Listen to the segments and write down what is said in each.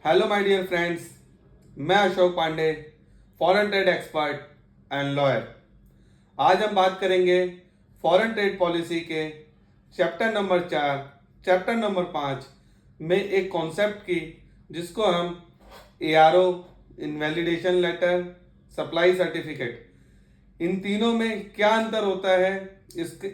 Hello my dear friends, मैं Ashok Pandey, foreign trade expert and lawyer. आज हम बात करेंगे फॉरेन ट्रेड पॉलिसी के चैप्टर नंबर 4, चैप्टर नंबर 5 में एक कॉन्सेप्ट की, जिसको हम ARO, invalidation letter, supply certificate, इन तीनों में क्या अंतर होता है, इसके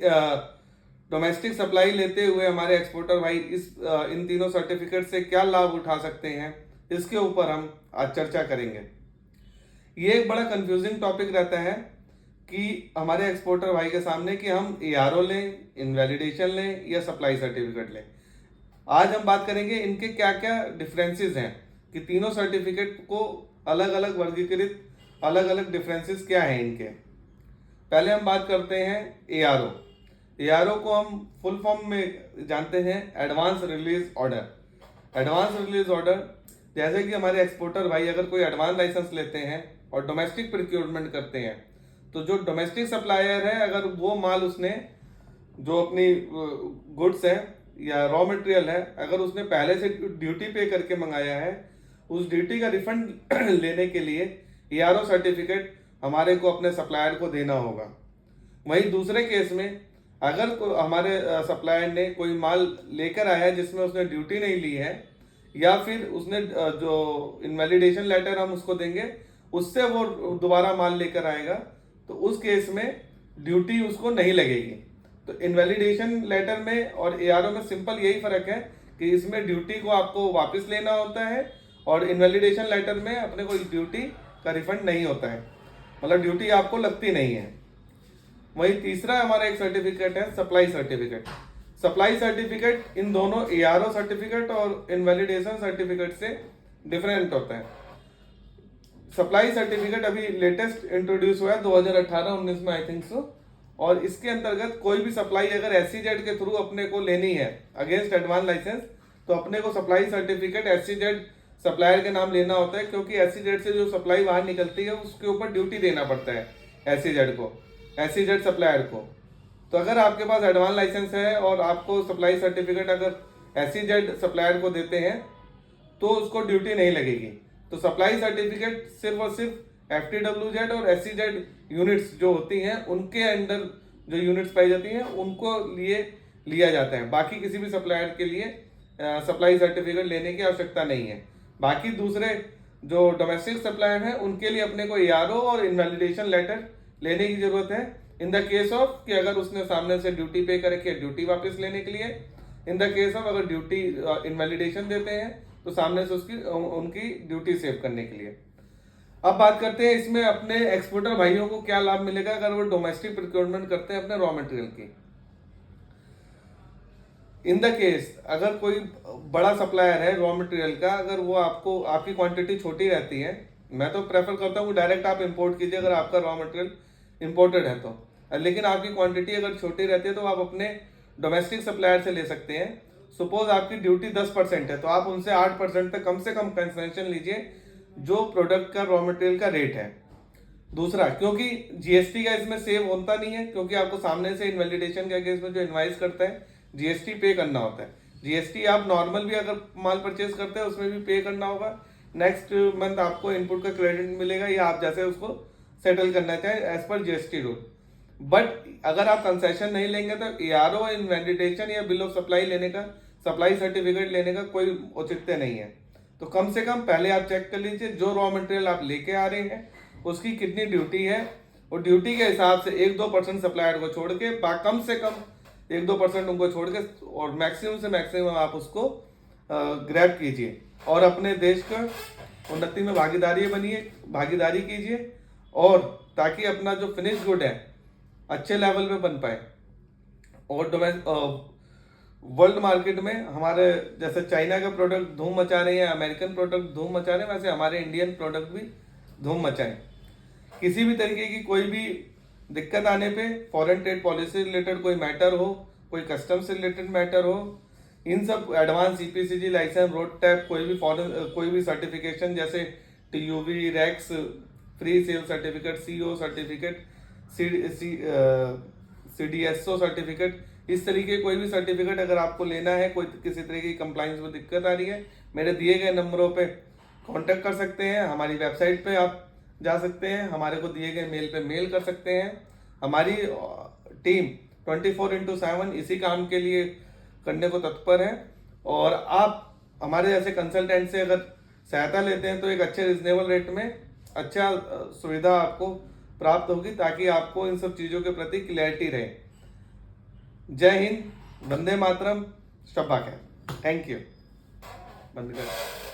डोमेस्टिक सप्लाई लेते हुए हमारे एक्सपोर्टर भाई इन तीनों सर्टिफिकेट से क्या लाभ उठा सकते हैं, इसके ऊपर हम आज चर्चा करेंगे। ये एक बड़ा कंफ्यूजिंग टॉपिक रहता है कि हमारे एक्सपोर्टर भाई के सामने कि हम एआरओ लें, इनवैलिडेशन लें या सप्लाई सर्टिफिकेट लें। आज हम बात करेंगे इनके क्या क्या डिफरेंसेस हैं, कि तीनों सर्टिफिकेट को अलग अलग वर्गीकृत, अलग अलग डिफरेंसेस क्या हैं इनके। पहले हम बात करते हैं एआरओ। एआरओ को हम फुल फॉर्म में जानते हैं advance release order. Advance release order, जैसे कि हमारे एक्सपोर्टर भाई अगर कोई एडवांस लाइसेंस लेते हैं और डोमेस्टिक प्रोक्योरमेंट करते हैं, तो जो डोमेस्टिक सप्लायर है, अगर वो माल उसने जो अपनी गुड्स है या रॉ मटेरियल है, अगर उसने पहले से ड्यूटी पे करके मंगाया है, उस ड्यूटी का रिफंड लेने के लिए एआरओ सर्टिफिकेट हमारे को अपने सप्लायर को देना होगा। वहीं दूसरे केस में अगर हमारे सप्लायर ने कोई माल लेकर आया है जिसमें उसने ड्यूटी नहीं ली है, या फिर उसने जो इनवैलिडेशन लेटर हम उसको देंगे उससे वो दोबारा माल लेकर आएगा, तो उस केस में ड्यूटी उसको नहीं लगेगी। तो इनवैलिडेशन लेटर में और एआरओ में सिंपल यही फर्क है कि इसमें ड्यूटी को आपको वापस लेना होता है और इनवैलिडेशन लेटर में अपने को ड्यूटी का रिफंड नहीं होता है, मतलब ड्यूटी आपको लगती नहीं है। वही तीसरा हमारा एक सर्टिफिकेट है सप्लाई सर्टिफिकेट। सप्लाई सर्टिफिकेट इन दोनों एआरओ सर्टिफिकेट और इनवैलिडेशन सर्टिफिकेट से डिफरेंट होता है। सप्लाई सर्टिफिकेट अभी लेटेस्ट इंट्रोड्यूस हुआ है 2018-19 में, आई थिंक सो। और इसके अंतर्गत कोई भी सप्लाई अगर एससीजेड के थ्रू अपने को लेनी है अगेंस्ट एडवांस लाइसेंस, तो अपने को सप्लाई सर्टिफिकेट एससीजेड सप्लायर के नाम लेना होता है, क्योंकि एससीजेड से जो सप्लाई बाहर निकलती है उसके ऊपर ड्यूटी देना पड़ता है एससीजेड को, एससीजेड सप्लायर को। तो अगर आपके पास एडवांस लाइसेंस है और आपको सप्लाई सर्टिफिकेट अगर एससीजेड सप्लायर को देते हैं, तो उसको ड्यूटी नहीं लगेगी। तो सप्लाई सर्टिफिकेट सिर्फ और सिर्फ एफटीडब्ल्यूजेड और एससीजेड यूनिट्स जो होती हैं उनके अंडर जो यूनिट्स पाई जाती हैं उनको लिए लिया जाता है। बाकी किसी भी सप्लायर के लिए सप्लाई सर्टिफिकेट लेने की आवश्यकता नहीं है। बाकी दूसरे जो डोमेस्टिक सप्लायर हैं उनके लिए अपने को एआरओ और इनवैलिडेशन लेटर लेने की जरूरत है, इन द केस ऑफ कि अगर उसने सामने से ड्यूटी पे करके ड्यूटी वापस लेने के लिए। इन द केस ऑफ अगर ड्यूटी इनवैलिडेशन देते हैं तो सामने से उसकी उनकी ड्यूटी सेव करने के लिए। अब बात करते हैं इसमें अपने एक्सपोर्टर भाइयों को क्या लाभ मिलेगा अगर वो डोमेस्टिक प्रोक्योरमेंट करते हैं अपने रॉ मटेरियल की। इन द केस अगर कोई बड़ा सप्लायर है रॉ मटेरियल का, अगर वो आपको आपकी क्वांटिटी छोटी रहती है, मैं तो प्रेफर करता हूँ डायरेक्ट आप इंपोर्ट कीजिए अगर आपका रॉ मटेरियल इंपोर्टेड है तो। लेकिन आपकी क्वांटिटी अगर छोटी रहती है तो आप अपने डोमेस्टिक सप्लायर से ले सकते हैं। सपोज आपकी ड्यूटी 10% है, तो आप उनसे 8% तक कम से कम कंसेशन लीजिए जो प्रोडक्ट का रॉ मटेरियल का रेट है। दूसरा, क्योंकि जीएसटी का इसमें सेव होता नहीं है, क्योंकि आपको सामने से इनवैलिडेशन के केस में जो इनवाइस करता है जीएसटी पे करना होता है। जीएसटी आप नॉर्मल भी अगर माल परचेज करते हैं उसमें भी पे करना होगा। नेक्स्ट मंथ आपको इनपुट का क्रेडिट मिलेगा या आप जैसे उसको सेटल करना चाहें as per GST rule. But अगर आप कंसेशन नहीं लेंगे तो एआरओ, इनवैलिडेशन या बिल ऑफ सप्लाई लेने का, सप्लाई सर्टिफिकेट लेने का कोई औचित्य नहीं है। तो कम से कम पहले आप चेक कर लीजिए जो रॉ मटेरियल आप लेके आ रहे हैं उसकी कितनी ड्यूटी है, और ड्यूटी के हिसाब से 1-2% सप्लायर को छोड़ के कम से कम 1-2% उनको छोड़ के और मैक्सिमम से मैक्सिमम आप उसको ग्रैब कीजिए और अपने देश का उन्नति में भागीदारी कीजिए, और ताकि अपना जो फिनिश गुड है अच्छे लेवल पे बन पाए। और वर्ल्ड मार्केट में हमारे जैसे चाइना के प्रोडक्ट धूम मचा रहे हैं, अमेरिकन प्रोडक्ट धूम मचा रहे हैं, वैसे हमारे इंडियन प्रोडक्ट भी धूम मचाएं। किसी भी तरीके की कोई भी दिक्कत आने पे, फॉरेन ट्रेड पॉलिसी रिलेटेड कोई मैटर हो, कोई कस्टम से रिलेटेड मैटर हो, इन सब advance CPCG license, RoDTEP, कोई भी सर्टिफिकेशन जैसे TUV, REX, free sale certificate, CO certificate, CDSO certificate, इस तरीके कोई भी सर्टिफिकेट अगर आपको लेना है, कोई किसी तरह की कंप्लाइंस में दिक्कत आ रही है, मेरे दिए गए नंबरों पे कांटेक्ट कर सकते हैं। हमारी वेबसाइट पे आप जा सकते हैं, हमारे को दिए गए मेल पे मेल कर सकते हैं। हमारी टीम 24/7 इसी काम के लिए करने को तत्पर है। और आप हमारे जैसे कंसल्टेंट से अगर सहायता लेते हैं तो एक अच्छे रिजनेबल रेट में अच्छा सुविधा आपको प्राप्त होगी, ताकि आपको इन सब चीज़ों के प्रति क्लैरिटी रहे। जय हिंद, वंदे मातरम, शब्बा खैर। Thank you. बंद कर।